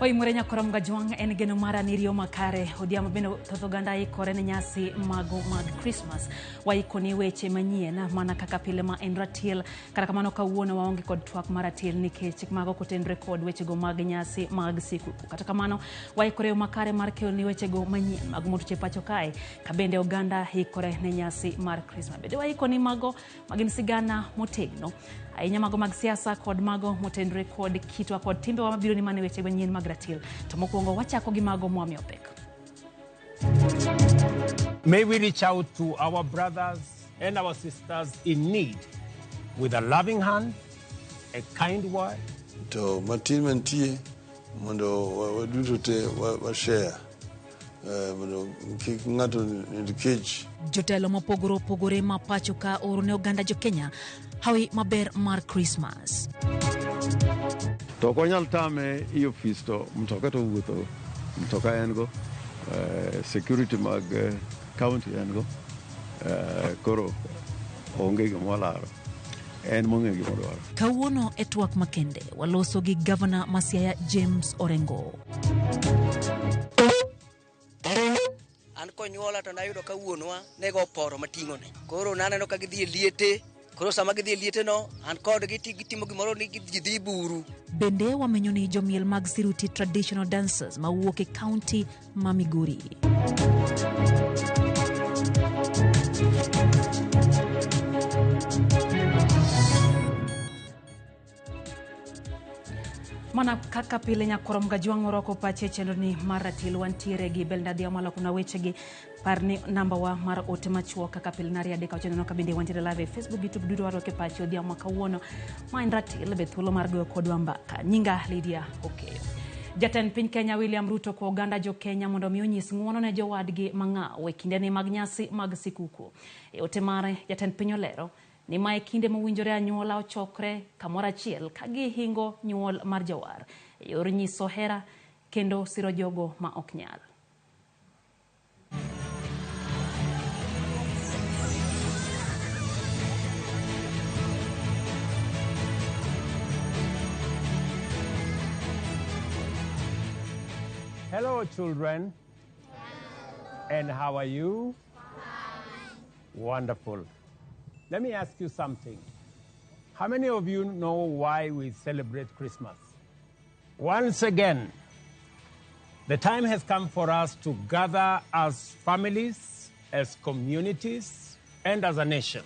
Koi murenya koramga juang en geno mara nirio makare odiamo beno totoganda ikore ne nyasi mag Christmas wa ikoni weche manyien mana kaka pile ma en ratil kata kamano kawuono waonge kod twak maratil nikech mago kotenre kod weche go mag nyasi mag siku kata kamano wa ikore makare mar kelo ni weche go manyien mag motuche pacho kae kabende oganda ikore ne nyasi mar Christmas bende wa ikoni mago magin sigana motegno ainya mago mag siasa kod mago motenre kod kitwa kod timbe wa mabiro ni mane weche manyien mag ratil to mokwongo wachako gi mago mwami opek. May we reach out to our brothers and our sisters in need with a loving hand, a kind word. To matin mantie mondo waduto te wa share mondo kik ng'ato ndikech. Jotelo mopogore ma pacho ka oro ne oganda jo Kenya hawi maber mar Christmas. To konyal tame I office to mtoka to wuotho mtoka engo security mag county engo koro onge gimolaro en monge gimodwaro. Kawuono e twak makende waloso gi Governor Masiaya James Orengo. An konyuola to nayudo kawuonwa nego poro mating'one koro naneno ka gidhi liete koro sama gidhi liete no an kod gitimo gimoro ni gidhi buru. Bende wamenyo ni jomiel mag Siruti traditional dancers mawuok e county ma Migori. Mana kaka pile nyakorom gajuang roko pache chendo ni maratil wantiere gi belda dia mala kuna weche gi parni namba wa mar ote machuo kaka pile naria deka chendo no kabinde wantiere live Facebook YouTube dudu waro ke pache dia mwaka wono maendratil bethulo mar go kodwa mbaka nyinga Lydia okay. Jatend piny Kenya William Ruto ko oganda jo Kenya mondo mi onyis ng'uono ne jowadgi mang'awe kinde ni mag nyasi mag sikuku. E ote mare jatend piny olero ni mae kinde mowinjore anyuola ochokre kamora achiel ka gihingo nyuol mar jawar e yor nyiso hera kendo siro jogo ma ok nyal. Hello children. And how are you? Wonderful. Let me ask you something. How many of you know why we celebrate Christmas? Once again, the time has come for us to gather as families, as communities, and as a nation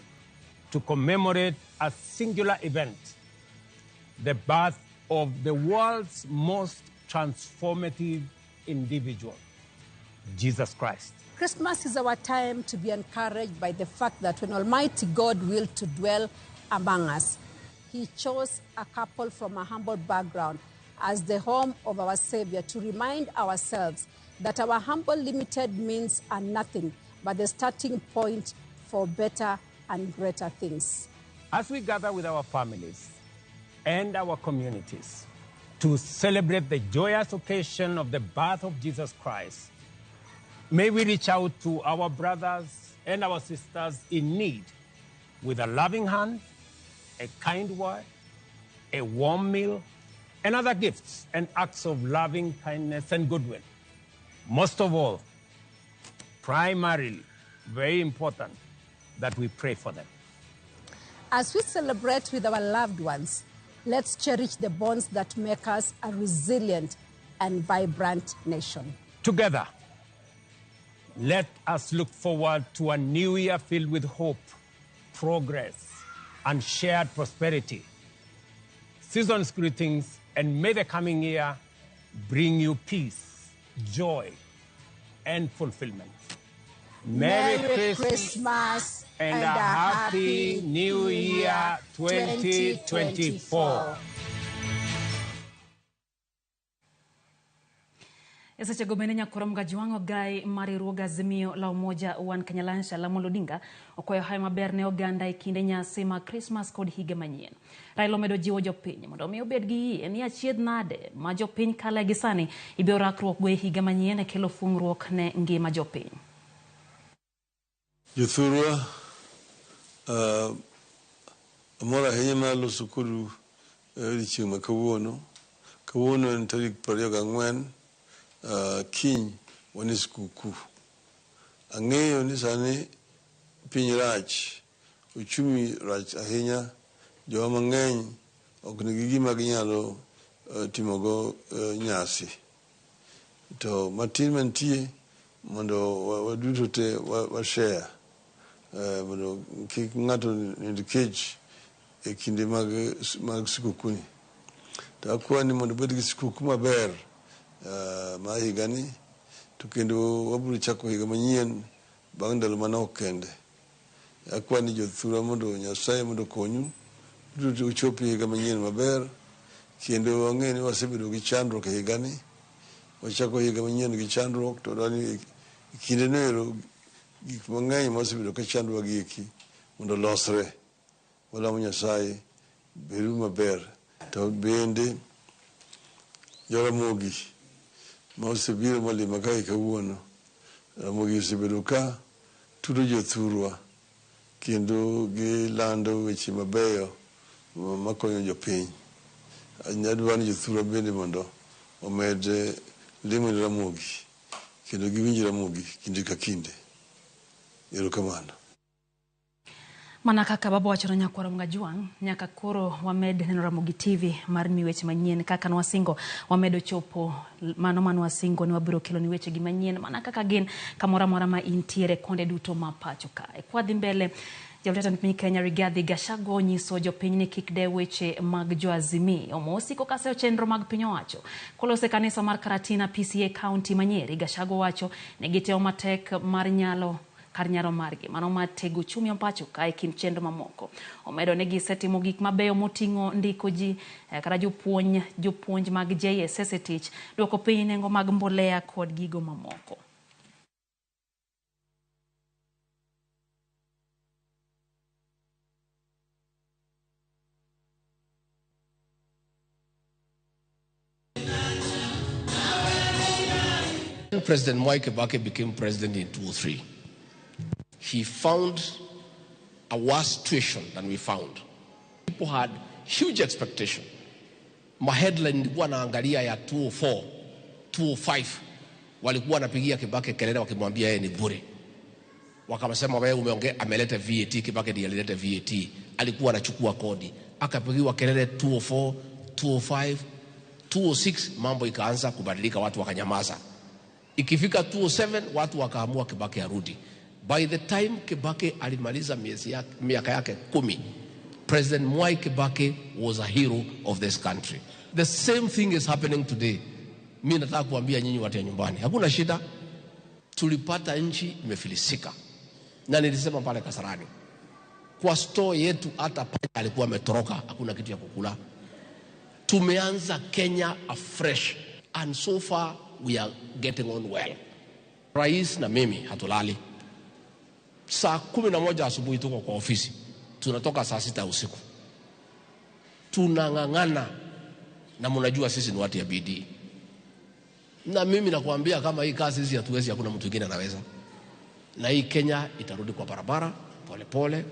to commemorate a singular event, the birth of the world's most transformative individual, Jesus Christ. Christmas is our time to be encouraged by the fact that when Almighty God willed to dwell among us, He chose a couple from a humble background as the home of our Savior to remind ourselves that our humble, limited means are nothing but the starting point for better and greater things. As we gather with our families and our communities to celebrate the joyous occasion of the birth of Jesus Christ, may we reach out to our brothers and our sisters in need with a loving hand, a kind word, a warm meal, and other gifts and acts of loving kindness and goodwill. Most of all, primarily, very important, that we pray for them. As we celebrate with our loved ones, let's cherish the bonds that make us a resilient and vibrant nation. Together, let us look forward to a new year filled with hope, progress, and shared prosperity. Season's greetings, and may the coming year bring you peace, joy, and fulfillment. Merry Christmas and a happy New Year 2024. Esa chagomene nyakorom gajuang ogai mari ruoga Azimio la Umoja wan Kenya Lansha la Molodinga okoyo hai maber ne oganda e kinde nyasi ma Christmas kod higa manyien. Raila omedo jiwo jopiny mondo mi obed gi yie ni achiedh nade ma jopiny kale gi sani ibiro rakruok go e higa manyien e kelo fungruok ne ngima jopiny. Jothurwa amora ahinya mar loso kodu odiochieng' ma kawuono Kawuono en tarik 24 kiny wani skuku. Ang'eyo ni sani piny rach, uchumi rach ahinya, joma mang'eny ok nigi gima ginyalo timogo nyasi. To matin mantie mondo waduto te washare, mondo kik ng'ato nind kech e kinde mag skuku ni. To akwa ni mondo bed gi skuku maber ma higa ni, to kendo wabiro chako higa manyien bang' ndalo manok kende. Akwa ni jothura mondo Nyasaye mondo konyu duto uchopi higa manyien maber, kendo wang'e ni wasebedo gi chandruok e higa ni, wachako higa manyien gi chandruok, to dani kinde noero gik mang'eny wasebedo ka chandruok gieki mondo losre. Walamo Nyasaye beru maber. To bende Ramogi ma osebiro malima kae kawuono, Ramogi osebedo ka tudo jothurwa kendo gilando weche mabeyo makonyo jopiny. Anyadwa ni jothurwa bende mondo omed limo Ramogi kendo giwinj Ramogi kinde ka kinde. Erokamano. Mana kaka baba wacho nyakwaro mgajuang, nyaka koro wamed neno Ramogi TV mar mi weche manyien kaka nwasingo wamedo chopo mano wasingo ni wabiro kelo ni weche gi manyien mana kaka gin kamora mora ma intiere konde duto ma pacho kae. Kwa dhi mbele Jatend ni piny Kenya Rigathi Gachagua nyiso jopiny ni kik de weche mag Azimio mosiko kaseo chenro mag piny owacho. Kolose kanisa mar Karatina PCA County Manyeri, Gachagua wacho ne giteo matek mar nyalo kar nyaro margi mano matego chumi pacho kae kin chenro mamoko. Omedo ne gisetimo gik mabeyo moting'o ndiko ji kata jopuonj mag JSS tich, duoko piny nengo mag mbolea kod gigo mamoko. President Mwai Kibaki became president in 2003. He found a worse situation than we found. People had huge expectation. My headline ilikuwa naangalia ya 2004, 2005. Walikuwa napigia Kibaki kelele wakimwambia yeye ni bure. Wakamsema wewe umeongea ameleta VAT, Kibaki ndiye alileta VAT. Alikuwa anachukua kodi. Akapigiwa kelele 2004, 2005, 2006 mambo ikaanza kubadilika, watu wakanyamaza. Ikifika 2007 watu wakaamua Kibaki arudi. By the time Kibaki alimaliza miaka yake 10, President Mwai Kibaki was a hero of this country. The same thing is happening today. Mimi nataka kuambia nyinyi watu ya nyumbani, hakuna shida. Tulipata nchi imefilisika. Na nilisema pale Kasarani, kwa store yetu hata panya alikuwa ametoroka, hakuna kitu ya kukula. Tumeanza Kenya afresh, and so far we are getting on well. Rais na mimi hatulali. Saa 11 asubuhi tuko kwa ofisi, tunatoka saa 6 usiku. Tunang'ang'ana, na mnajua sisi ni watu ya bidii. Na mimi nakuambia kama hii kazi hizi hatuwezi, hakuna mtu mwingine anaweza. Na hii Kenya itarudi kwa barabara pole.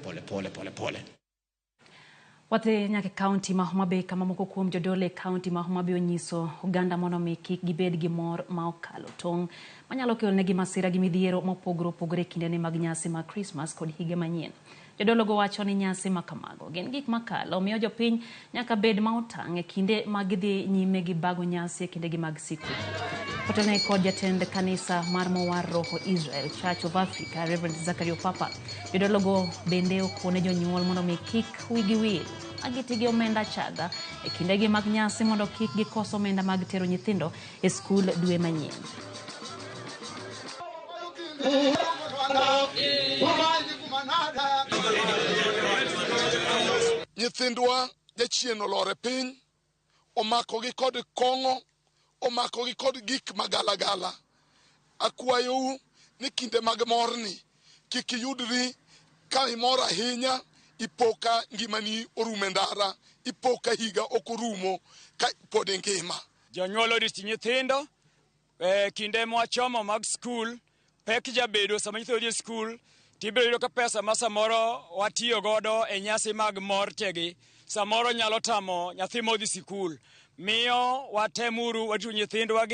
Wate nyake county ma Homa Bay kama moko kuom jodole county ma Homa Bay onyiso Uganda mono mi kik gibed gi mor ma okalo tong' manyalo kelo negi masira gi midhiero mopogore kinde ne mag nyasi mag Christmas kod higa manyien. Jodolo go wacho ni nyasi makamago gin gik makalo miyo jopiny nyaka bed ma otang' e kinde mag dhi nyime gi bago nyasi e kinde gi mag siku. Kotene kod jatend kanisa mar Mowar Roho Israel Church of Africa Reverend Zakaria Papa, jodolo go bende okone jonyuol mondo mi kik wigi wil agitigi omenda chaga e kinde gi mag nyasi mondo kik gikos omenda mag tero nyithindo e skul dwe manyien. Nyithindwa jachien olore piny, omako gi kod kong'o, omako gi kod gik magalagala. Akwayou ni kinde mag morni kik yudri ka imor ahinya, ipoka ngimani orume ndara, ipoka higa okorumo ka pod ngima. Jonyuol oriti nyithindo kinde mwachomo mag skul, pek jabedo sama nyithindo dhi skul, tibiro yudo ka pesa ma samoro watiyo godo e nyasi mag mor tegi samoro nyalo tamo nyathi modhi sikul. miyo watemuru watu nyithindwa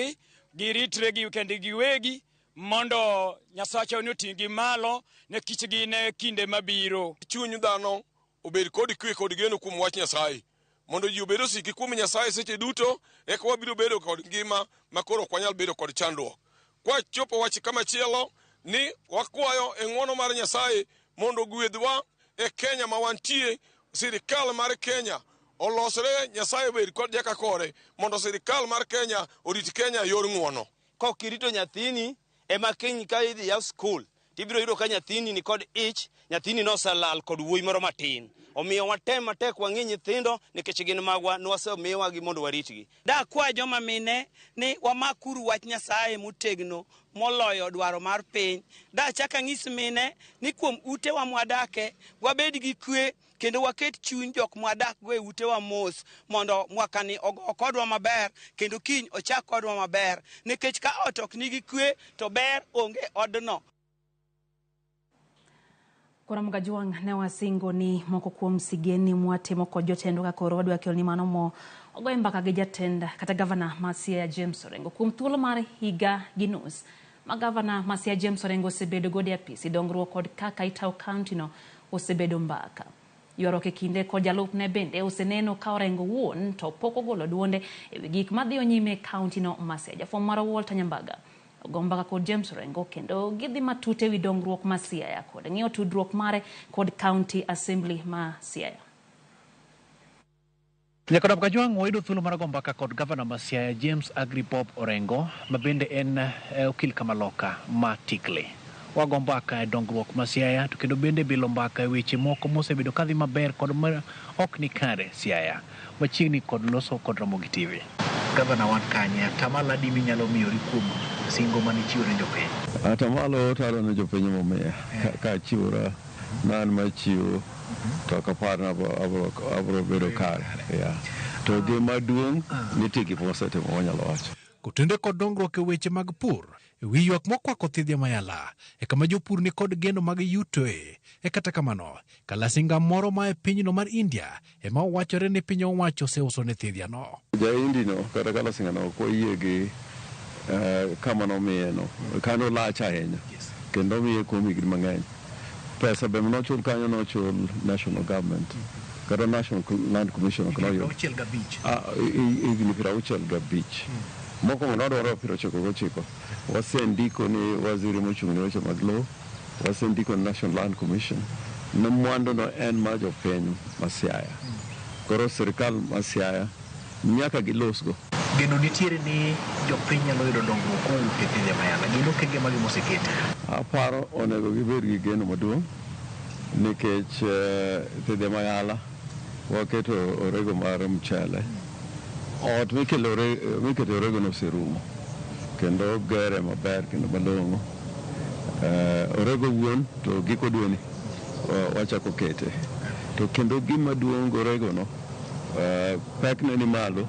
giritre gi kendi giwegi mondo Nyasacha ni oting'gi malo ne kichgi ne kinde mabiro. Chuny dhano obed kod kwe kod geno kuom wach Nyasaye, mondo ji obed osiki kuom Nyasaye seche duto, eka wabiro bedo kod ngima makoro ok wanyal bedo kod chandruok. Kwa chopo wach kamachielo ni wakwayo e ng'wono mar Nyasaye mondo gwedhwa e Kenya ma wantie. Sirikal mar Kenya olosre, Nyasaye bed kod jaka kore mondo sirikal mar Kenya orit Kenya yor ng'wono. Kok irito nyathini ema kiny ka idhi yaw skul tibiro yudo ka nyathini ni kod ich, nyathini noselal kod wuoyi moro matin. Omiyo watem matek wang'i nyithindo nikech gin magwa nwasemiyowa gi mondo waritgi. Da kwa joma mine ni wamakuru wach Nyasaye motegno moloyo dwaro mar piny. Da chaka ng'is mine ni kuom ute wa mwadake wabed gi kwe kendo waket chuny jok mwadak go e ute wa mos mondo mwakani okodwa maber kendo kiny ochak kodwa maber, nikech ka ot ok nigi kwe to ber onge odno. Ramogi Juang ne wasingo ni moko kuom sigeni mwatimo kod jotendo ka koro wadwa kelo ni mano mo ogoye mbaka gi jatenda kata gavana Masia James Orengo kuom thuolo mar higa gi nus ma gavana Masia James Orengo osebedo gode apisi dongruok kod kaka itaw kaunti no osebedo mbaka. Ywaruok e kinde kod jalupne bende oseneno ka Orengo wuon to pok ogolo duonde e wi gik madhi nyime kaunti no. Masia jafwambo mar Walter Nyambaga ogombaka kod James Orengo kendo gidhi matute wi dongruok ma Siaya kod ng'iyo tudruok mare kod County Assembly ma Siaya. Nyaka Ramogi Juang oyudo thuolo mar gombaka kod gavana ma Siaya James Agripop Orengo ma bende en okil kamaloka ma Tikle. Wagombaka e dongruok ma Siaya to kendo bende bilo mbaka e weche moko mosebedo kadhi maber kod ok ni kare Siaya machiegni kod loso kod Ramogi TV. Gavana wan kanye tamala di minyalo miyori kuom singo mani chiwore jopiny? Atamalo taro ne jopiny momiya ka chiwora nan machiwo to kaparna abro bedo kare. To gima duong' nitie gik mosetimo wanyalo wacho. Kotende kod dongruok e weche mag pur wi ywak mokwako thidhia mayala e kama jopur ni kod geno mag yutoe e kata kamano kalasinga moro ma e pinyno mar India ema owachore ni piny owacho oseuso ne thidhia no. Ja Indino kata kalasinga no ko yie gi kama no miye no kano lach ahinya kendo miye kuom higni mang'eny. Pesa be nochul kanyo nochul national government kata National Land Commission higni 65 moko nodwaro 99 wasendiko ni waziri mochung' ne weche mag lowo, wasendiko ni National Land Commission ne mwandu no en mar jopiny ma Siaya. Koro sirikal ma Siaya nyaka gilosgo. Geno nitiere ni jopiny nyalo yudo dongruok kowuok e thidhia mayala, gino okenge magi mosekete? Aparo onego gibed gi geno maduong' nikech thidhia mayala waketo orego mar mchele. Ot mikete orego no serumo kendo gere maber kendo malong'o. Orego wuon to giko dweni wachako kete to kendo gima duong' orego no pekne ni malo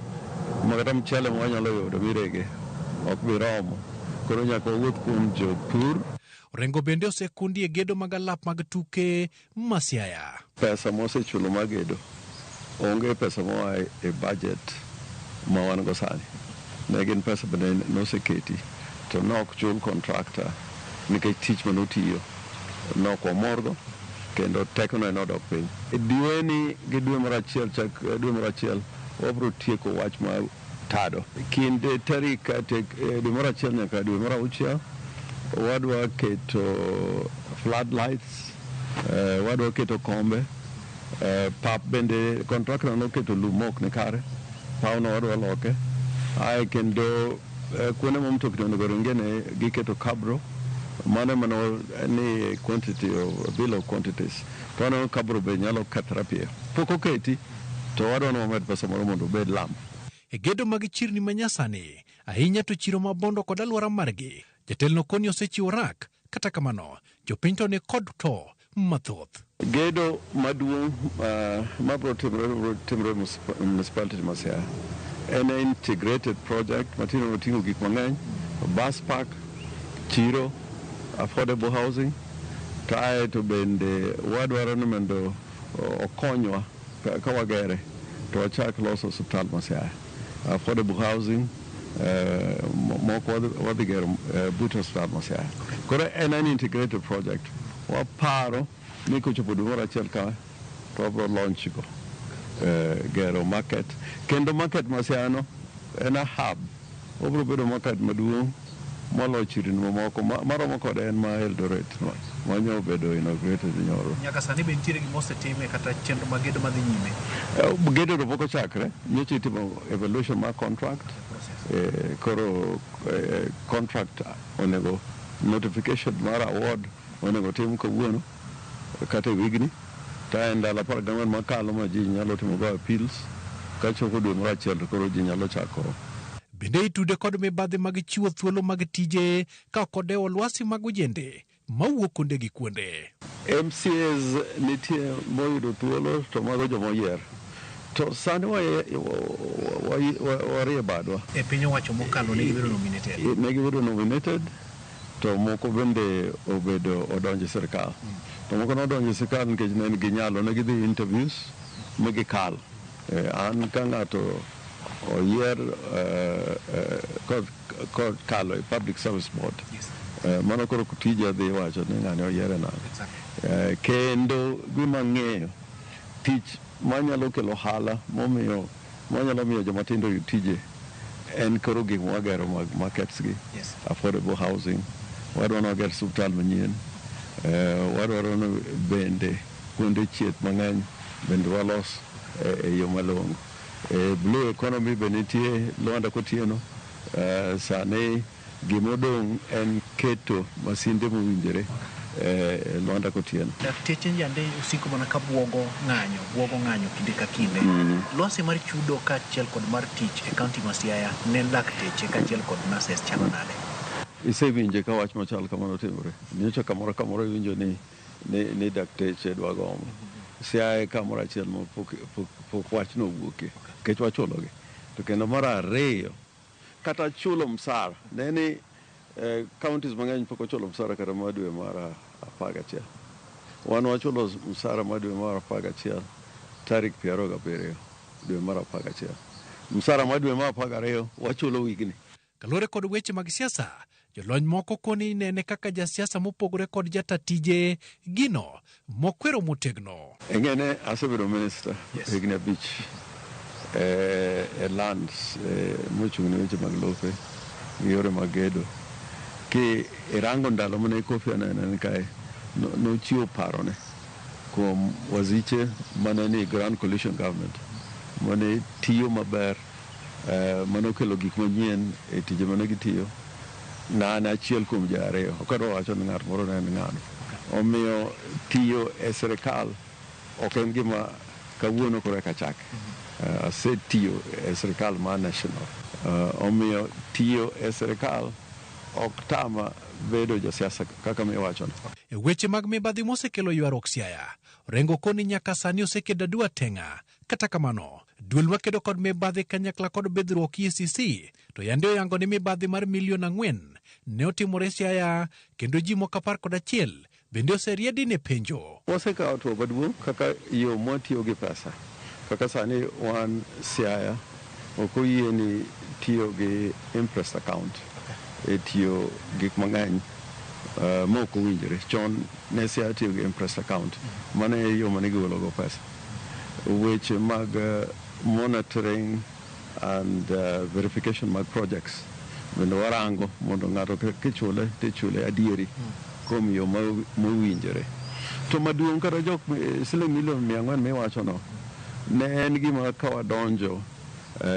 makata mchele ma wanyalo yudo mirege ok bi romo, koro nyaka wuoth kuom jopur. Orengo bende osekundi e gedo mag alap mag tuke ma Siaya. Pesa mosechulo mag gedo onge pesa moa e budget ma wan go sani. Ne gin pesa bende noseketi to nok chul contractor nikech tich manotiyo nok wamorgo kendo tekono nodok piny. Dweni gi dwe mar achiel chak dwe mar achiel wabro tieko wach ma tado kinde tarik dwe mar achiel nyaka dwe mar auchiel wadwa keto floodlights, wadwa keto kombe, pap bende contractor noketo lum ok ne kare, pawno wadwa loke. Ai kendo kuonde ma mtokni onego ringe ne giketo kabro, mano mano ni quantity of bill of quantities. Tono kabro be nyalo kethra piyo. Pok oketi to wadwa no med pesa moro mondo obed lam. E gedo mag chirni manyasani ahinya to chiro mabondo kod alwora margi jatelno koni osechiwo rak, kata kamano jopiny to ni kod to mathoth. Gedo maduong' mabro timre municipality ma Siaya en integrated project matino oting'o gik mang'eny, bus park, chiro, affordable housing, kae to bende wadwaro ni mondo okonywa ka wagere to wachak loso osiptal ma Siaya. affordable housing, moko wadhi gero but hospital Masiaya. Koro en an integrated project. Waparo ni kochopo dwe moro achiel ka to wabro launch go gero market. Kendo market Masiaya no en a hub. Obro bedo market maduong' molo chirni mamoko maromo kod en ma Eldoret manyo bedo inaugurated nyoro. Nyaka sani be nitiere gima osetime kata chenro mag gedo madhi nyime? Gedo pok ochakre, nyocha itimo evaluation mar contract. Koro contract onego notification mar award onego tim kawuono kata wigni ta en ndalo 14 makalo ma ji nyalo timo go appeals ka chopo dwe mar achiel koro ji nyalo chako. Bende itude kod mibadhi mag chiwo thuolo mag tije ka okodewo lwasi mag ojende mawuok kuonde gi kuonde. MCAs nitie moyudo thuolo to mago jomoyier. To sani warie badwa. E piny owacho mokalo ne gibedo nominated. Ne gibedo nominated to moko bende obedo odonjo sirkal. To moko nodonjo sirkal nikech ne gi nyalo ne gidhi interviews ma gikal. An ka ng'ato oyier kod kalo e Public Service Board. Mano koro kutija dhi wacho ni ng'ane oyiere nade. Kendo gima ng'eyo tich manyalo kelo hala momiyo manyalo miyo joma tindo yud tije en koro gik mwagero mag markets gi. Affordable housing, wadwa noger suptal manyien, wadwaro bende kuonde chieth mang'eny bende walos e yo malong'o. Blue economy be nitie Lwanda Kotieno. Sani gimodong' en keto masinde mowinjore Lwanda Kotieno. Dakteche njande usiko mana ka buogo ng'anyo kinde ka kinde. Lwasi mar chudo ka achiel kod mar tich e kaunti ma Siaya ne lakteche ka achiel kod nurses chalo nade? Isewinje ka wach machal kamano timore. Nyocha kamoro iwinjo ni dakteche dwa gomo. Siaya kamoro achiel ma pok wach no wuoke. Kech wachulogi. To kendo mar ariyo kata chulo msara. Neni counties mang'eny pok ochulo msara kata mar dwe mar 11. Wan wachulo msara mar dwe mar 11 tarik 27 dwe mar 11. Msara mar dwe mar 12 wachulo wigni. Kalore kod weche mag siasa, jolony moko koni nene kaka jasiasa mopogore kod jatatije gino mokwero motegno. Engene asebedo minister higni 5 e lands mochung'ne weche mag lope gi yore mag gedo. Ki irango ndalo mane Kofi Annan kae nochiwo parone kuom waziche mane ni Grand Coalition Government mane tiyo maber, manokelo gik manyien e tije mane gitiyo. Nane achiel kuom ji ariyo, ok adwa wacho ni ng'at moro ne en ng'ano. Omiyo tiyo e sirkal ok en gima kawuono koro eka chake. Asetiyo e sirkal mar national. Omiyo tiyo e sirkal ok tama bedo jasiasa kaka miwachono. E weche mag mibadhi mosekelo ywaruok Siaya, Orengo koni nyaka sani osekedo adua teng'a. Kata kamano, duol makedo kod mibadhi kanyakla kod bedruok EACC to yande oyango ni mibadhi mar milion 4 ne otimore Siaya kendo ji moko 11 bende oseriedi ne penjo. Wasekawo to maduong' kaka yo mwatiyo gi pesa. Kaka sani wan Siaya ok oyie ni tiyo gi imprest account e tiyo gik mang'eny mok owinjore. Chon ne Siaya tiyo gi imprest account, mane yo mane giwologo pesa. Weche mag monitoring and verification mag projects bende warango mondo ng'ato kichule tichule adieri kuom yo mowinjore. To maduong' kata jok siling milion 400 miwachono ne en gima kawadonjo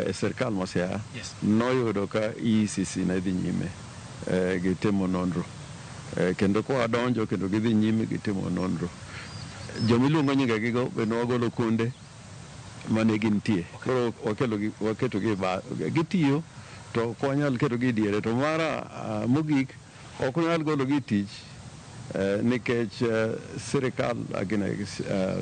e sirkal ma Siaya noyudo ka EACC ne dhi nyime gi timo nonro. Kendo kawadonjo kendo gidhi nyime gi timo nonro. Jomiluongo nyigagigo bende wagolo kunde mane gintie. Koro waketogi gitiyo to ok wanyal ketogi diere. To mara mogik ok wanyal gologi tich nikech sirkal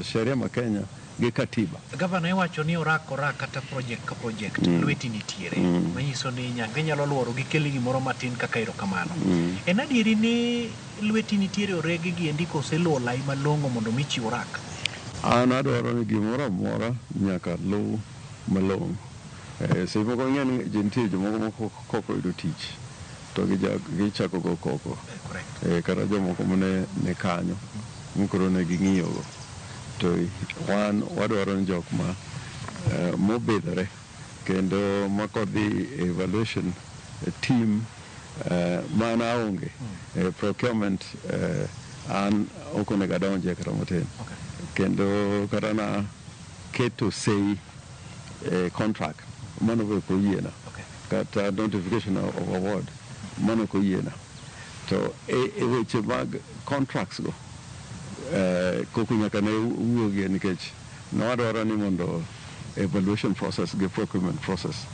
sheria ma Kenya gi katiba. Gavana iwacho ni orakora kata project ka project lweti nitiere. Manyiso ni nyalo luoro gi keli gimoro matin kaka erokamano. En adieri ni lweti nitiere orege gi endiko oseluwo lai malong'o mondo michiw rak? An adwaro ni gimoro amora nyaka luw malong'o. Sai moko ng'eny jintie jomoko koko yudo tich to gichako go koko kata jomoko mane ne kanyo mkoro ne ging'iyogo to wan wadwaro ni jok ma mobidhore kendo makodhi evaluation team mana onge procurement an ok onego adonje kata matin kendo kata na keto sei contract mano be ko yiena kata notification of award mano ko yiena to weche mag contracts go koko nyaka ne wuogie nikech nwadwaro ni mondo evaluation process gi procurement process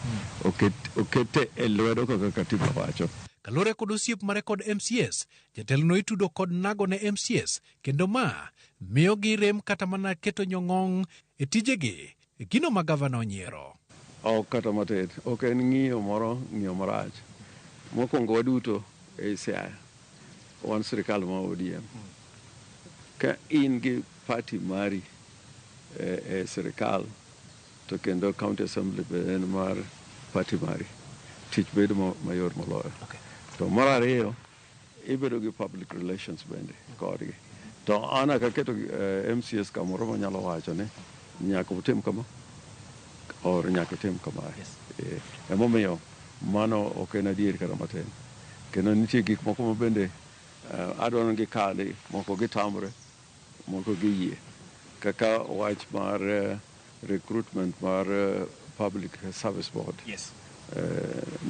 okete e lwedo kaka katiba wacho. Kalure kod osiep mare kod MCS, jatelono itudo kod nago ne MCS, kendo ma miyo gi rem kata mana keto nyong'ong e tijegi e gino ma gavana onyiero. Ok kata matin, ok en ng'iyo marach. Mokwongo waduto e Siaya, wan sirikal ma ODM. Ka in gi party mari e sirikal, to kendo county assembly be en mar party mari, tich bedo mayor moloyo. To mar ariyo, ibedo gi public relations bende kodgi. To ana kaketo MCS kamoro manyalo wacho ni nyaka utim kama or nyaka utim kama. Emomiyo mano ok en adier kata matin. Kendo nitie gik moko ma bende adwaro gi kali, moko gitamre, moko giyie. Kaka wach mar recruitment mar public service board.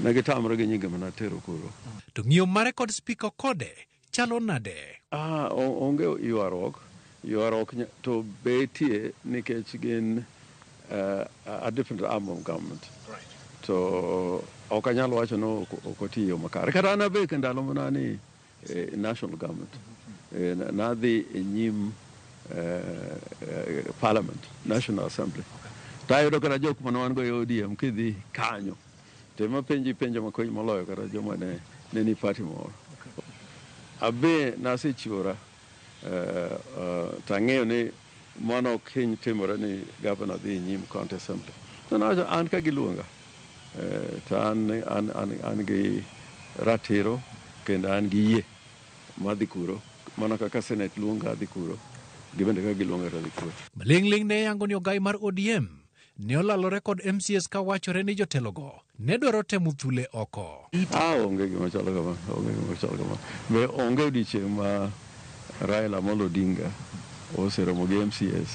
Negitamre gi nyinge mana tero kuro. To ng'iyo mare kod speaker kode chalo nade? Onge ywaruok to betie nikech gin a different arm of government. To ok anyal wacho no ok otiyo makare. Kata an abe ke ndalo mana ni national government. Nadhi e nyim parliament, national assembly. Tayudo kata jok mane wan go e ODM kidhi kanyo. Tema penjo makony moloyo kata joma ne ni party moro. Abe nasechiwora tang'eyo ni mano ok hiny timore ni governor dhi nyim county assembly. To an ka giluonga to an gi ratiro kendo an gi yie madhi kuro. Mana kaka senate luonga dhi kuro. Gibende ka giluonga to dhi kuro. Maling'ling ne yango ni ogai mar ODM ne olalore kod MCS ka wachore ni jotelogo ne dwaro temo thule oko. Onge gima chalo kama. Be onge odiochieng' ma Raila Amolo Odinga oseromo gi MCS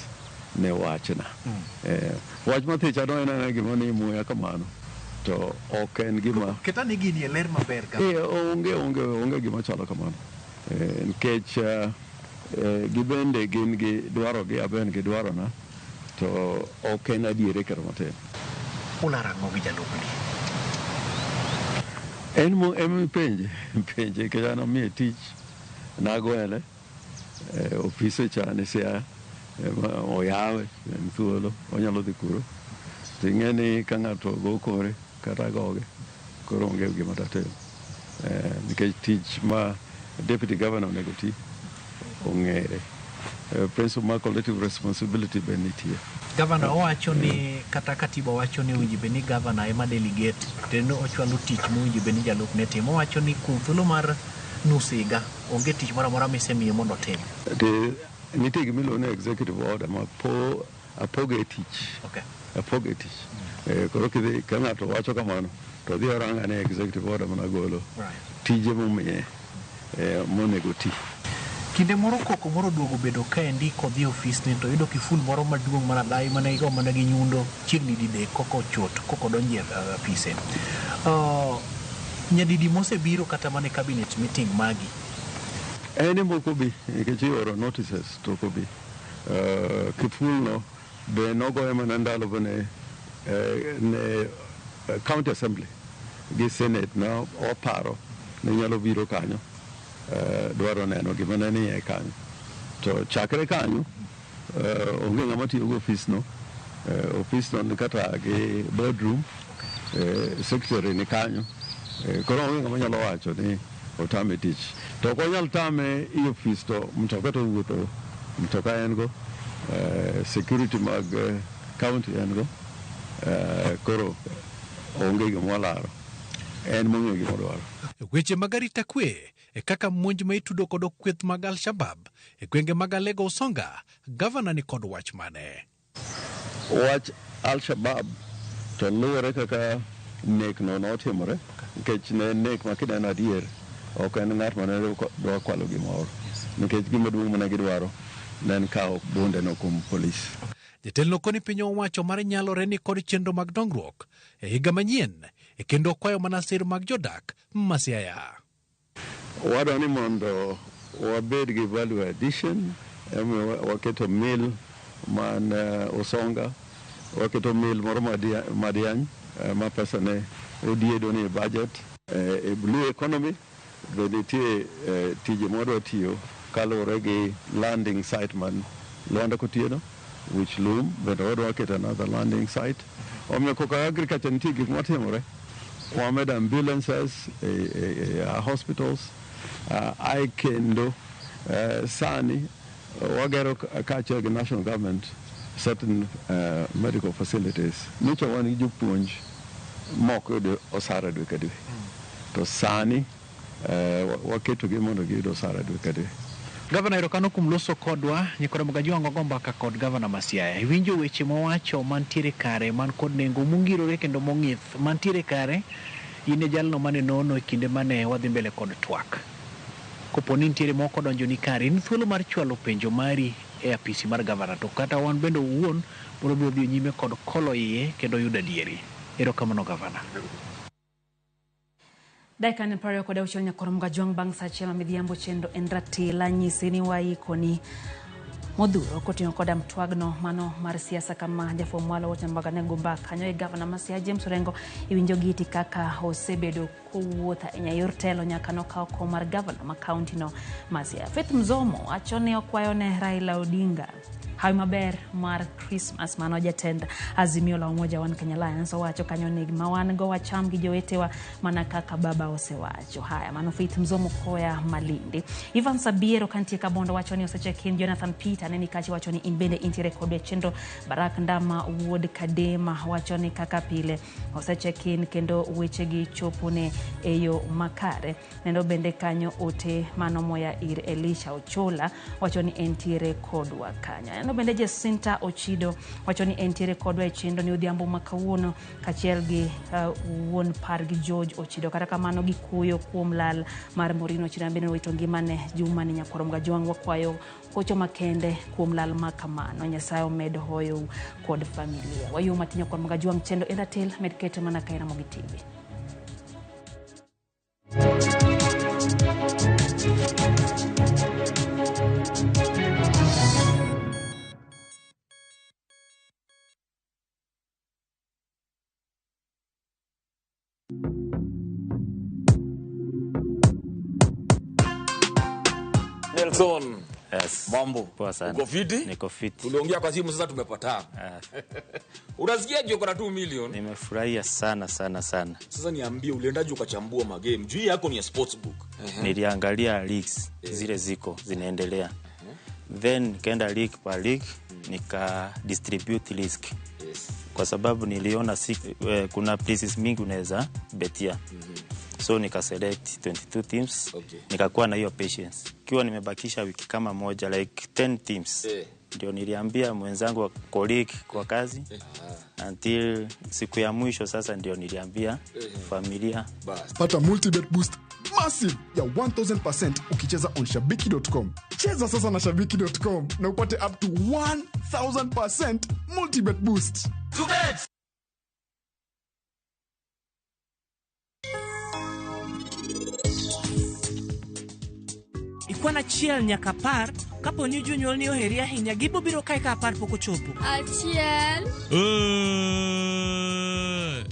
ne wachna. Wach mathicha no en gima ni muya kamano. To ok en gima... Keta ni gini e ler maber ka. Onge gima chalo kamano. Nikech gibende gin gi dwaro gi aben gi dwaro na. To ok en adiere kata matin. Unarango gi jalupni. En penje ke an omiye tich nagwele ofise cha ne Siaya oyawe en thuolo onyalo dhi kuro. Ting'e ni ka ng'ato go kore kata goge koro onge gima tatim. Nikech tich ma deputy governor onego ti ong'ere. Principle mar collective responsibility be nitie. Governor owacho ni kata katiba wacho ni owinjo ni governor ema delegate tendo ochwalo tich mowinjo ni jalup ne timo. Owacho ni kuom thuolo mar nus higa onge tich moro amora misemiye mondo otim. Nitie gimiluongo ni executive order ma apoge tich. Apoge tich. Koro kidhi ka ng'ato wacho kamano to dhi oranga ni executive order mana golo tije momiye monego ti. Kinde moro koko moro duogo bedo kaendi kodhi ofis ni to yudo kiful moro maduong' manadai mana igo mana gi nyundo chiegni dide koko chot koko donje apise. Nyadidi mosebiro kata mana cabinet meeting magi. Ene moko bi nikech ioro notices to ko bi. Kiful no be nogoye mana ndalo bene ne county assembly gi senate na oparo ne nyalo biro kanyo. Dwaro neno gima ne ni e kanyo. To chakre kanyo onge ng'ama tiyo go ofis no ni kata gi boardroom secretary ni kanyo. Koro onge ng'ama nyalo wacho ni otame tich. To ok onyal tame i ofis to mtoka to wuotho, mtoka en go, security mag county en go. Koro onge gima olaro. En mong'eyo gima odwaro. Weche mag arita kwe kaka monj ma itudo kod kweth mag Al-Shabab gwenge mag Alego Usonga, gavana ni kod wach mane. Wach Al-Shabab to luwore kaka nek no notimore, nikech ne nek ma kineno adier ok en ng'at mane dwa kwalo gimoro, nikech gima duong' mane gidwaro ne en kawo bunde no kuom polis. Jatelno koni piny owacho mar nyalore ni kod chenro mag dongruok higa manyien kendo kwayo mana sir mag jodak Masiaya. Wadwa ni mondo wabed gi value addition, waketo mill man Usonga, waketo mill moro Madiany ma pesa ne odiedo ni budget e blue economy. Bende nitie tije modwa tiyo kaluwore gi landing site man Luanda Kotieno, which loom, bende wadwa keto another landing site. Omiyo koka agriculture nitie gik matimore. Wamed ambulances, hospitals, kendo sani wagero kaachiel gi national government certain medical facilities. Nyicha wan gi jopuonj mok yudo osara dwe ka dwe. To sani waketogi mondo giyud osara dwe ka dwe. Gavana erokano kuom loso kodwa nyikore Magajuang go mbaka kod gavana Masiaya. Winjo weche mowacho mantiere kare man kod nengo mongirore kendo mong'ith mantiere kare ine jalno mane nono e kinde mane wadhi mbele kod twak. Koponi nitiere moko donjo ni kare in thuolo mar chwalo penjo mari e apisi mar gavana to kata wan bende owuon biro dhi nyime kod kolo iye kendo yudo adieri. Erokamano gavana. Dakika ni pario kwa dauchi nyakoro Magajuang bang sache midhiambo chendo endratila nyisi ni waikoni modhuro koting'o koda mtwagno mano mar siasa kama jafo mwalo wote mbaga nego mbaka kanyo e gavana Masiaya James Orengo iwinjo giti kaka osebedo kuwuotha e yor telo nyaka nokawo kom mar gavana ma kaunti no Masiaya. Faith Mzomo achone okwayo ne Raila Odinga hawi maber mar Christmas mano jatend Azimio la Umoja One Kenya Alliance owacho kanyo ni mawan go wacham gi jowetewa mana kaka baba osewacho. Haya mano Faith Mzomo koya Malindi. Ivan Sabiero kantie Kabondo wacho ni osechekin Jonathan Peter neni kachi wacho ni inbende intiere kod chendo. Barak Ndama Wood Kadema wacho ni kaka pile osechekin kendo weche gi chopone eyo makare. Nendo bende kanyo ote mano moya ir Elisha Ochola wacho ni intiere kodwa kanya. Nendo bende Jacinta Ochido wacho ni intiere kodwa e chendo ni odhiambo makawuono kachiel gi wuon par gi George Ochido kata kamano gi kuyo kuom lal mar Morino Ochido bende wito ngimane Juma ni nyakoro Magajuang wakwayo kocho makende kuom lal makamano. Nyasaye omed hoyo kod familia. Wayo matinyo kod Magajuang chendo endatel medkete mana kaina Ramogi TV. Nelson. Yes. Mambo. Poa sana. Uko fiti? Niko fiti. Tuliongea kwa simu sasa tumepatana. Unasikiaje uko na 2 million? Nimefurahia sana. Sasa niambie uliendaje ukachambua magame? Juu yako ni ya sportsbook. Niliangalia leagues zile ziko zinaendelea. Then nikaenda league per league nika distribute risk. Yes. Kwa sababu niliona kuna places mingi unaweza betia. So nika select 22 teams. Okay. Nikakuwa na hiyo patience. Kiwa nimebakisha wiki kama moja like 10 teams. Ndio niliambia mwenzangu wa colleague kwa kazi. Until siku ya mwisho sasa ndio niliambia familia. Pata multi-bet boost massive ya 1000% ukicheza on shabiki.com. Cheza sasa na shabiki.com na upate up to 1000% multi-bet boost. To bet! Ikwana chiel nyaka par kapo ni jonyuol ni oheri ahinya gibo biro kai ka par poko chopo. Achiel.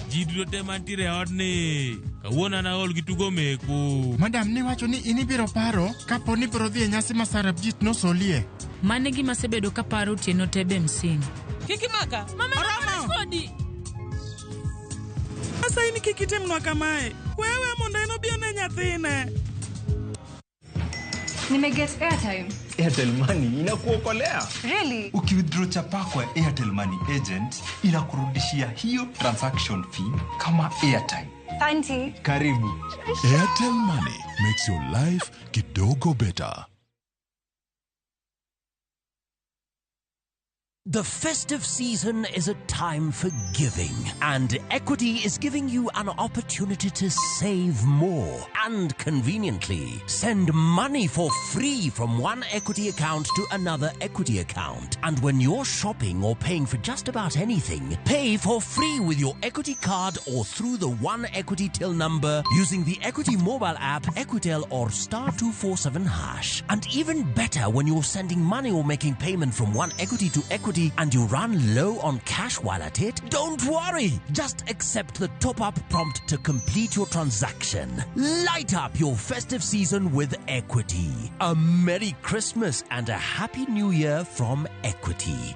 Jidro te mantire odni. Kawuona na ol gitugo meku. Madam ni wacho ni inibiro paro kapo ni biro dhi e nyasi ma Sarabjit nosolie. Mane gima sebedo ka paro tieno tebe msing. Kikimaka. Mama Rama. Asa ini kikitemnwa kamae. Wewe mondo eno bione nyathine. Nimeget airtime. Airtel Money inakuokolea. Really? Ukiwithdraw chapa kwa Airtel Money agent inakurudishia hiyo transaction fee kama airtime. Tanti. Karibu. Airtel Money makes your life kidogo better. The festive season is a time for giving, and Equity is giving you an opportunity to save more and conveniently send money for free from one Equity account to another Equity account. And when you're shopping or paying for just about anything, pay for free with your Equity card or through the One Equity till number using the Equity mobile app, Equitel or *247#. And even better when you're sending money or making payment from one Equity to Equity and you run low on cash while at it, don't worry. Just accept the top-up prompt to complete your transaction. Light up your festive season with Equity. A Merry Christmas and a Happy New Year from Equity.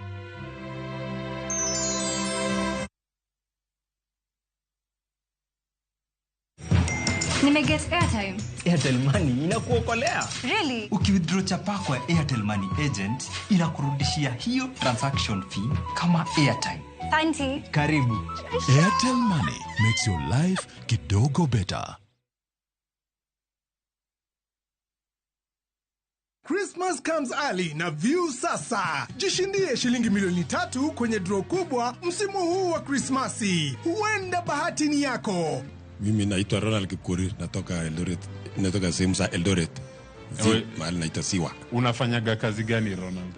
Nimeget airtime. Airtel Money inakuokolea. Really? Ukiwithdraw chapa kwa Airtel Money agent inakurudishia hiyo transaction fee kama airtime. Tanti. Karibu. Airtel Money makes your life kidogo better. Christmas comes early na View sasa. Jishindie shilingi milioni 3 kwenye draw kubwa msimu huu wa Christmasi. Huenda bahati ni yako. Mimi naitwa Ronald Kikuri, natoka Eldoret. Natoka sehemu za Eldoret. Mahali naitwa Siwa. Unafanyaga kazi gani Ronald?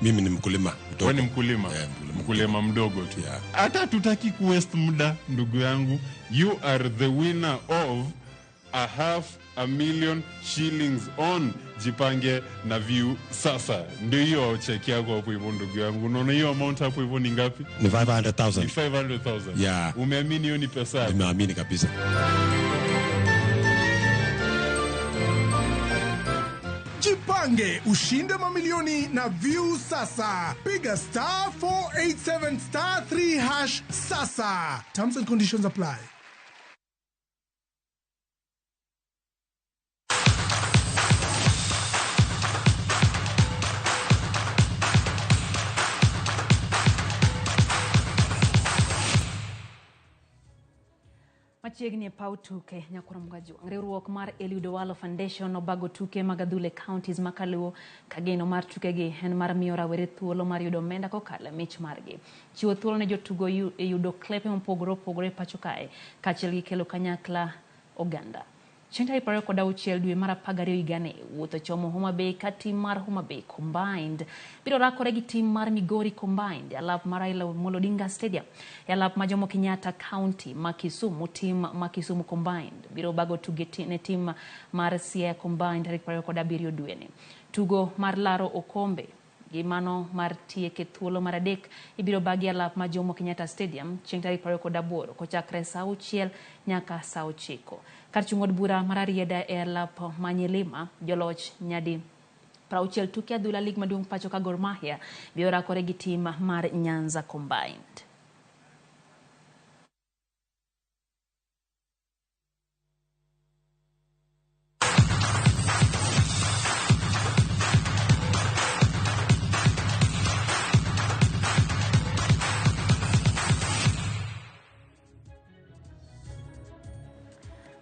Mimi ni mkulima. Wewe ni mkulima? Yeah, mkulima mdogo tu. Yeah. Hata tutaki kuwaste muda ndugu yangu. You are the winner of 500,000 shillings on Jipange na View sasa. Ndio hiyo check yako hapo hivyo ndugu yangu. Unaona hiyo amount hapo hivyo ni ngapi? Ni 500,000. Ni 500,000. Yeah. Umeamini hiyo ni pesa? Nimeamini kabisa. Jipange ushinde mamilioni na View sasa. Piga *487 *3# sasa. Terms and conditions apply. Machiegni pau tuke nyakuramga juang. Riwruok mar Eliud Owalo Foundation obago tuke magadhule counties makaluo kageno mar tukegi en mar miyo rawere thuolo mar yudo omenda kokalo mich margi. Chiwo thuolo ne jotugo yudo klepe mopogore opogore pacho kae kaachiel gi kelo kanyakla oganda. Chieng' tarik 26 dwe mar 12 higani wuotho chomo Homa Bay ka tim mar Homa Bay Combined biro rakore gi tim mar Migori Combined e alap mar Raila Amolo Odinga Stadium e alap ma Jomo Kenyatta County ma Kisumu. Tim ma Kisumu Combined biro bago tuge ne tim mar Siaya Combined tarik 27 dweni. Tugo mar laro okombe gi mano mar tieke thuolo mar adek ibiro bagi alap ma Jomo Kenyatta Stadium chieng' tarik 28 kochakre saa 6 nyaka saa 9. Kar chung'od bura mar Arieda e alap Manyelima joloch nyadi 60 tuke adhula lig maduong' pacho ka Gor Mahia biro rakore gi tim mar Nyanza Combined.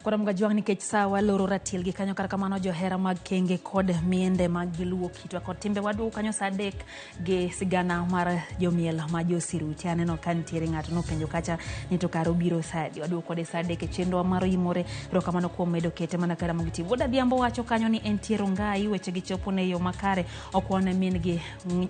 Koram gajuang ni kech sawa loro ratil gi kanyo karakamano johera mag kenge kod miende mag giluo kitwa kod timbe wadu kanyo sadek ge sigana mar jomiel ma josiruti aneno kantiere ng'ato no penjo kacha ni to karo biro sadi wadu kod sadek e chenro maro imore rokamano kuom medo kete mana kara mogiti woda diambo wacho kanyo ni entiero ngai weche gi chopo ne yo makare okwane min gi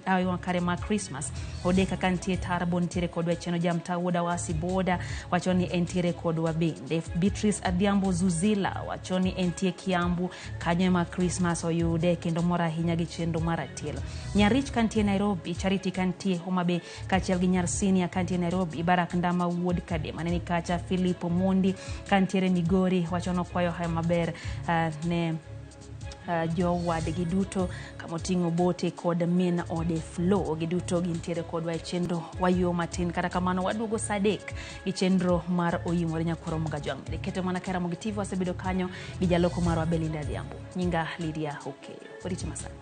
ayo makare ma Christmas odeka kantie tarbon tiere kod wecheno jamta woda wasi boda wacho ni entiere kod wabende Beatrice Adiambo Zuzila wachoni entie Kiambu kanyo ma Christmas oyude kendo mora hinya gi chendo maratil. Nyarich kantie Nairobi, Charity kantie Homa Bay kachiel gi Nyarsini kantie Nairobi, Barak Ndama wuod kade maneni kacha Philip Mondi kantiere Migori wachono kwayo haya maber ne jowadgi duto kamoting'o bote kod min ode Flo giduto gintiere kodwa e chenro wayo matin kata kamano waduogo saa 3 gi chenro mar oyimore nyakorom gajwang' keto mana kera Ramogi TV wasebedo kanyo gi jaloko marwa Belinda Adhiambo nyinga Lydia Hokeyo oriti masani.